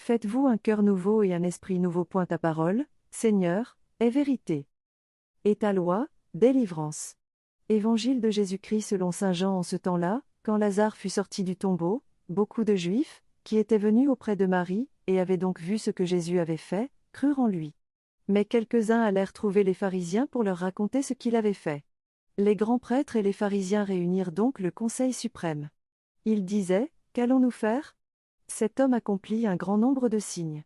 Faites-vous un cœur nouveau et un esprit nouveau. Ta parole, Seigneur, est vérité. Et ta loi, délivrance. Évangile de Jésus-Christ selon saint Jean. En ce temps-là, quand Lazare fut sorti du tombeau, beaucoup de Juifs, qui étaient venus auprès de Marie, et avaient donc vu ce que Jésus avait fait, crurent en lui. Mais quelques-uns allèrent trouver les pharisiens pour leur raconter ce qu'il avait fait. Les grands prêtres et les pharisiens réunirent donc le conseil suprême. Ils disaient, « Qu'allons-nous faire ? Cet homme accomplit un grand nombre de signes.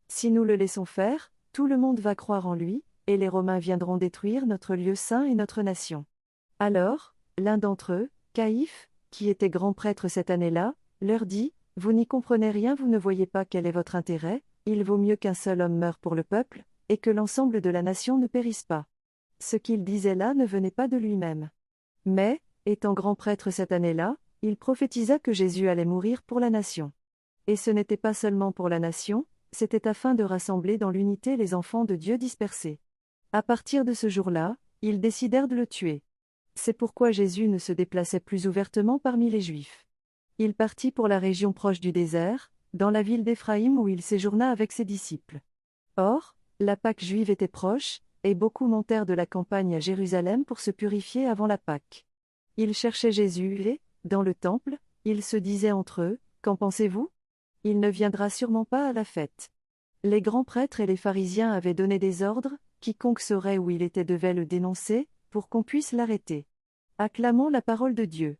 Si nous le laissons faire, tout le monde va croire en lui, et les Romains viendront détruire notre lieu saint et notre nation. » Alors, l'un d'entre eux, Caïphe, qui était grand prêtre cette année-là, leur dit, « Vous n'y comprenez rien, vous ne voyez pas quel est votre intérêt, il vaut mieux qu'un seul homme meure pour le peuple, et que l'ensemble de la nation ne périsse pas. » Ce qu'il disait là ne venait pas de lui-même. Mais, étant grand prêtre cette année-là, il prophétisa que Jésus allait mourir pour la nation. Et ce n'était pas seulement pour la nation, c'était afin de rassembler dans l'unité les enfants de Dieu dispersés. À partir de ce jour-là, ils décidèrent de le tuer. C'est pourquoi Jésus ne se déplaçait plus ouvertement parmi les Juifs. Il partit pour la région proche du désert, dans la ville d'Éphraïm où il séjourna avec ses disciples. Or, la Pâque juive était proche, et beaucoup montèrent de la campagne à Jérusalem pour se purifier avant la Pâque. Ils cherchaient Jésus et, dans le temple, ils se disaient entre eux, « Qu'en pensez-vous ? Il ne viendra sûrement pas à la fête. » Les grands prêtres et les pharisiens avaient donné des ordres, quiconque saurait où il était devait le dénoncer, pour qu'on puisse l'arrêter. Acclamons la parole de Dieu.